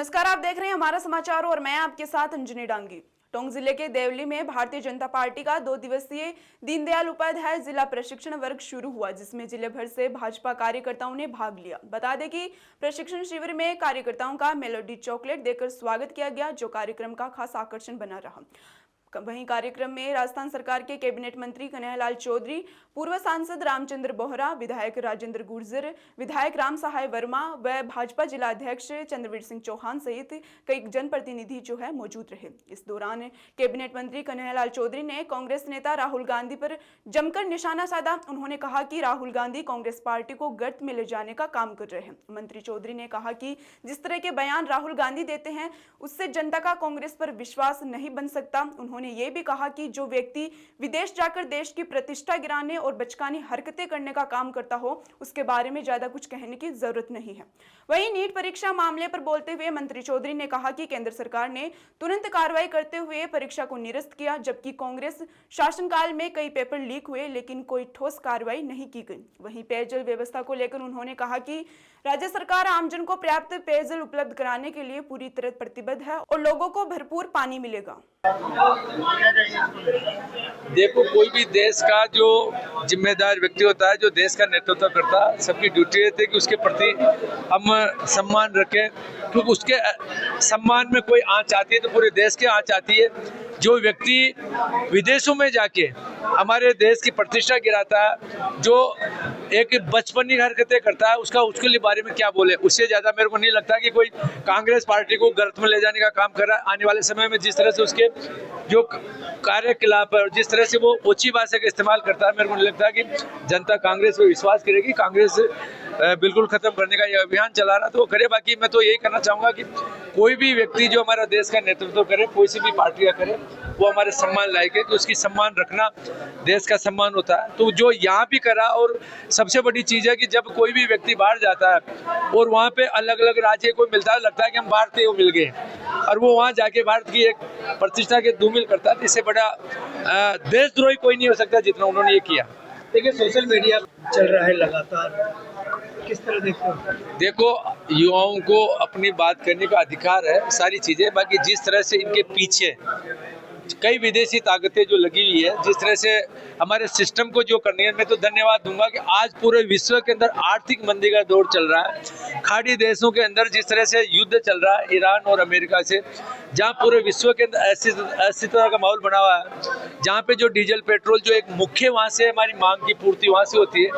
नमस्कार, आप देख रहे हैं हमारा समाचार और मैं आपके साथ अंजनी डांगी। टोंक जिले के देवली में भारतीय जनता पार्टी का 2 दिवसीय दीनदयाल उपाध्याय जिला प्रशिक्षण वर्ग शुरू हुआ, जिसमें जिले भर से भाजपा कार्यकर्ताओं ने भाग लिया। बता दें कि प्रशिक्षण शिविर में कार्यकर्ताओं का मेलोडी चॉकलेट देकर स्वागत किया गया, जो कार्यक्रम का खास आकर्षण बना रहा। वहीं कार्यक्रम में राजस्थान सरकार के कैबिनेट मंत्री कन्हैयालाल चौधरी, पूर्व सांसद रामचंद्र बोहरा, विधायक राजेंद्र गुर्जर, विधायक राम सहाय वर्मा व भाजपा जिला अध्यक्ष चंद्रवीर सिंह चौहान सहित कई जनप्रतिनिधि मौजूद रहे। इस दौरान कैबिनेट मंत्री कन्हैयालाल चौधरी ने कांग्रेस नेता राहुल गांधी पर जमकर निशाना साधा। उन्होंने कहा कि राहुल गांधी कांग्रेस पार्टी को गर्त में ले जाने का काम कर रहे हैं। मंत्री चौधरी ने कहा कि जिस तरह के बयान राहुल गांधी देते हैं, उससे जनता का कांग्रेस पर विश्वास नहीं बन सकता। उन्होंने ये भी कहा कि जो व्यक्ति विदेश जाकर देश की प्रतिष्ठा गिराने और बचकानी हरकतें करने का काम करता हो, उसके बारे में ज्यादा कुछ कहने की जरूरत नहीं है। वहीं नीट परीक्षा मामले पर बोलते हुए मंत्री चौधरी ने कहा कि केंद्र सरकार ने तुरंत कार्रवाई करते हुए परीक्षा को निरस्त किया, जबकि कांग्रेस शासनकाल में कई पेपर लीक हुए लेकिन कोई ठोस कार्रवाई नहीं की गई। वहीं पेयजल व्यवस्था को लेकर उन्होंने कहा कि राज्य सरकार आमजन को पर्याप्त पेयजल उपलब्ध कराने के लिए पूरी तरह प्रतिबद्ध है और लोगों को भरपूर पानी मिलेगा। देखो, कोई भी देश का जो जिम्मेदार व्यक्ति होता है, जो देश का नेतृत्व करता है, सबकी ड्यूटी रहती है कि उसके प्रति हम सम्मान रखें, क्योंकि उसके सम्मान में कोई आँच आती है तो पूरे देश की आँच आती है। जो व्यक्ति विदेशों में जाके हमारे देश की प्रतिष्ठा गिराता है, जो एक बचपनी हरकतें करता है, उसके लिए बारे में क्या बोले। उससे ज़्यादा मेरे को नहीं लगता कि कोई कांग्रेस पार्टी को गर्त में ले जाने का काम कर रहा है। आने वाले समय में जिस तरह से उसके जो कार्यकलाप है और जिस तरह से वो ऊंची भाषा का इस्तेमाल करता है, मेरे को नहीं लगता कि जनता कांग्रेस पर विश्वास करेगी। कांग्रेस बिल्कुल खत्म करने का ये अभियान चला रहा, तो वो करे। बाकी मैं तो यही करना चाहूँगा कि कोई भी व्यक्ति जो हमारा देश का नेतृत्व करे, कोई सी भी पार्टी का करे, वो हमारे सम्मान लायक है, कि उसकी सम्मान रखना देश का सम्मान होता है। तो जो यहाँ भी करा, और सबसे बड़ी चीज़ है कि जब कोई भी व्यक्ति बाहर जाता है और वहाँ पे अलग अलग राज्य को मिलता है, लगता है कि हम भारतीय को मिल गए, और वो वहाँ जाके भारत की एक प्रतिष्ठा के धूमिल करता है। इससे बड़ा देशद्रोही कोई नहीं हो सकता जितना उन्होंने ये किया। देखिए, सोशल मीडिया चल रहा है लगातार, किस तरह देखते हो? देखो, युवाओं को अपनी बात करने का अधिकार है, सारी चीज़ें। बाकी जिस तरह से इनके पीछे कई विदेशी ताकतें जो लगी हुई है, जिस तरह से हमारे सिस्टम को जो करनी है, मैं तो धन्यवाद दूंगा कि आज पूरे विश्व के अंदर आर्थिक मंदी का दौर चल रहा है। खाड़ी देशों के अंदर जिस तरह से युद्ध चल रहा है ईरान और अमेरिका से, जहां पूरे विश्व के अंदर ऐसी तरह का माहौल बना हुआ है, जहां पे जो डीजल पेट्रोल जो एक मुख्य वहां से हमारी मांग की पूर्ति वहां से होती है,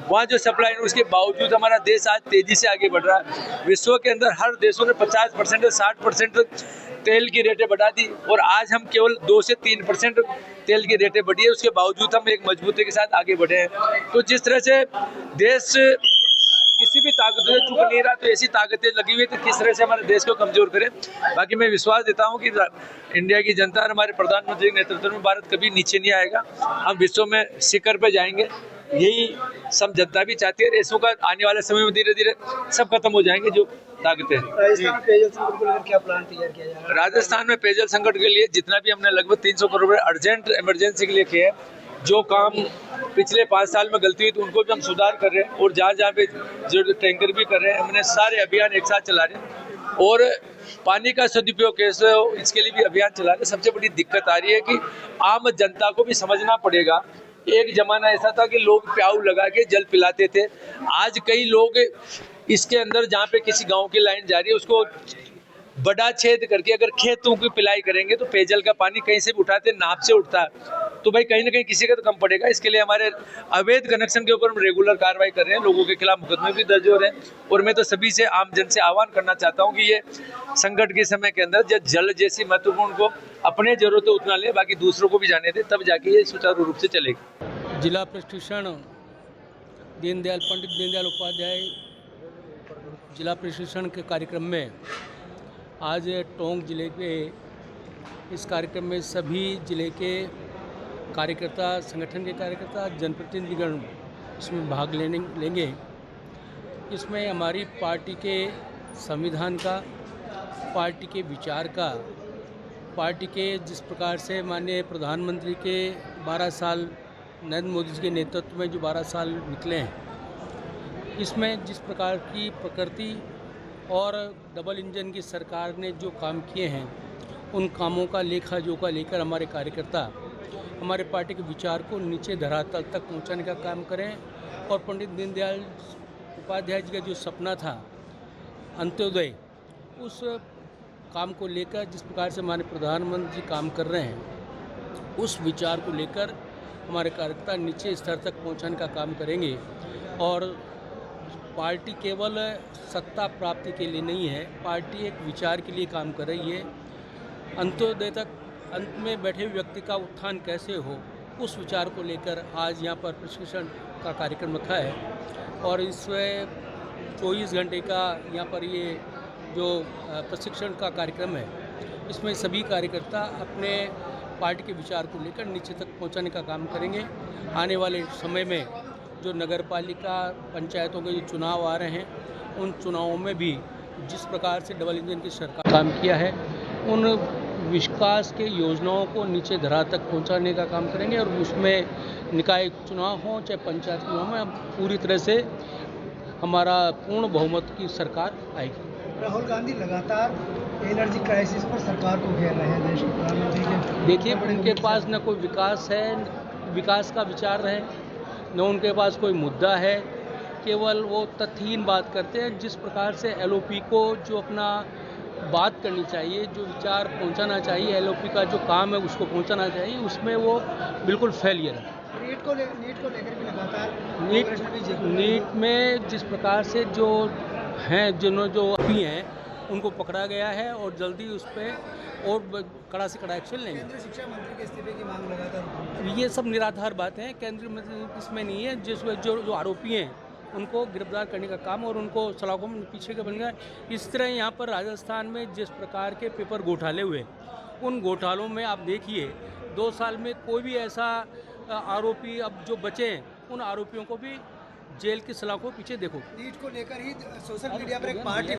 वहां जो सप्लाई, उसके बावजूद हमारा देश आज तेजी से आगे बढ़ रहा है। विश्व के अंदर हर देशों ने 50% से 60% तेल की रेटें बढ़ा दी, और आज हम केवल 2 से 3% तेल की रेटें बढ़ी है। उसके बावजूद हम एक मजबूती के साथ आगे बढ़े हैं। तो जिस तरह से देश किसी भी ताकत से चुक नहीं रहा, तो ऐसी ताकतें लगी हुई, तो किस तरह से हमारे देश को कमजोर करें। बाकी मैं विश्वास देता हूं कि इंडिया की जनता और हमारे प्रधानमंत्री के नेतृत्व में भारत कभी नीचे नहीं आएगा। हम विश्व में शिखर पे जाएंगे, यही सब जनता भी चाहती है। ऐसों का आने वाले समय में धीरे धीरे सब खत्म हो जाएंगे जो ताकतें। क्या प्लान तैयार किया जा रहा है? राजस्थान में पेयजल संकट के लिए जितना भी हमने लगभग 300 करोड़ रुपए अर्जेंट इमरजेंसी के लिए किए हैं। जो काम पिछले 5 साल में गलती हुई तो उनको भी हम सुधार कर रहे हैं, और जहाँ पे जो टैंकर भी कर रहे हैं, हमने सारे अभियान एक साथ चला रहे हैं। और पानी का सदुपयोग कैसे हो, इसके लिए भी अभियान चला रहे हैं। सबसे बड़ी दिक्कत आ रही है कि आम जनता को भी समझना पड़ेगा। एक जमाना ऐसा था कि लोग प्याऊ लगा के जल पिलाते थे। आज कई लोग इसके अंदर, जहाँ पे किसी गांव की लाइन जा रही है, उसको बड़ा छेद करके अगर खेतों की पिलाई करेंगे तो पेयजल का पानी कहीं से भी उठाते, नाप से उठता है, तो भाई कहीं ना कहीं किसी का तो कम पड़ेगा। इसके लिए हमारे अवैध कनेक्शन के ऊपर हम रेगुलर कार्रवाई कर रहे हैं, लोगों के खिलाफ मुकदमे भी दर्ज हो रहे हैं। और मैं तो सभी से, आम जन से आह्वान करना चाहता हूँ कि ये संकट के समय के अंदर जब जल जैसी महत्वपूर्ण को अपने जरूरत उतना ले, बाकी दूसरों को भी जाने दे, तब जाके ये सुचारू रूप से चलेगी। जिला प्रशिक्षण पंडित दीनदयाल उपाध्याय जिला प्रशिक्षण के कार्यक्रम में आज टोंक जिले के इस कार्यक्रम में सभी जिले के कार्यकर्ता, संगठन के कार्यकर्ता, जनप्रतिनिधिगण इसमें भाग लेंगे। इसमें हमारी पार्टी के संविधान का, पार्टी के विचार का, पार्टी के जिस प्रकार से माननीय प्रधानमंत्री के 12 साल नरेंद्र मोदी जी के नेतृत्व में जो 12 साल निकले हैं, इसमें जिस प्रकार की प्रकृति और डबल इंजन की सरकार ने जो काम किए हैं उन कामों का लेखा जोखा लेकर हमारे कार्यकर्ता हमारे पार्टी के विचार को नीचे धरातल तक पहुंचाने का काम करें और पंडित दीनदयाल उपाध्याय जी का जो सपना था अंत्योदय, उस काम को लेकर जिस प्रकार से हमारे प्रधानमंत्री जी काम कर रहे हैं उस विचार को लेकर हमारे कार्यकर्ता नीचे स्तर तक पहुंचाने का काम करेंगे। और पार्टी केवल सत्ता प्राप्ति के लिए नहीं है, पार्टी एक विचार के लिए काम कर रही है। अंत्योदय तक अंत में बैठे हुए व्यक्ति का उत्थान कैसे हो, उस विचार को लेकर आज यहाँ पर प्रशिक्षण का कार्यक्रम रखा है। और इसमें 24 घंटे का यहाँ पर ये जो प्रशिक्षण का कार्यक्रम है, इसमें सभी कार्यकर्ता अपने पार्टी के विचार को लेकर नीचे तक पहुँचाने का काम करेंगे। आने वाले समय में जो नगर पालिका पंचायतों के जो चुनाव आ रहे हैं, उन चुनावों में भी जिस प्रकार से डबल इंजन की सरकार काम किया है, उन विकास के योजनाओं को नीचे धरा तक पहुंचाने का काम करेंगे। और उसमें निकाय चुनाव हों चाहे पंचायत चुनाव में, पूरी तरह से हमारा पूर्ण बहुमत की सरकार आएगी। राहुल गांधी लगातार एनर्जी क्राइसिस पर सरकार को घेर रहे हैं देश के प्रधानमंत्री के। देखिए, उनके पास न कोई विकास है, विकास का विचार है, न उनके पास कोई मुद्दा है, केवल वो तथ्यहीन बात करते हैं। जिस प्रकार से एलओपी को जो अपना बात करनी चाहिए, जो विचार पहुंचाना चाहिए, एलओपी का जो काम है उसको पहुंचाना चाहिए, उसमें वो बिल्कुल फेलियर है। नीट को लेकर भी लगातार नीट में जिस प्रकार से जो हैं, जिन्होंने जो अभी हैं उनको पकड़ा गया है और जल्दी उस पर और कड़ा से कड़ा एक्शन लेंगे। केंद्रीय शिक्षा मंत्री के इस्तीफे की मांग लगातार, ये सब निराधार बातें हैं। केंद्रीय मंत्री इसमें नहीं है। जो आरोपी हैं उनको गिरफ्तार करने का काम और उनको सलाखों में पीछे का बन गया। इस तरह यहाँ पर राजस्थान में जिस प्रकार के पेपर घोटाले हुए, उन घोटालों में आप देखिए 2 साल में कोई भी ऐसा आरोपी अब जो बचे हैं, उन आरोपियों को भी जेल की सलाखों पीछे देखो। नीट को लेकर ही सोशल मीडिया पर एक पार्टी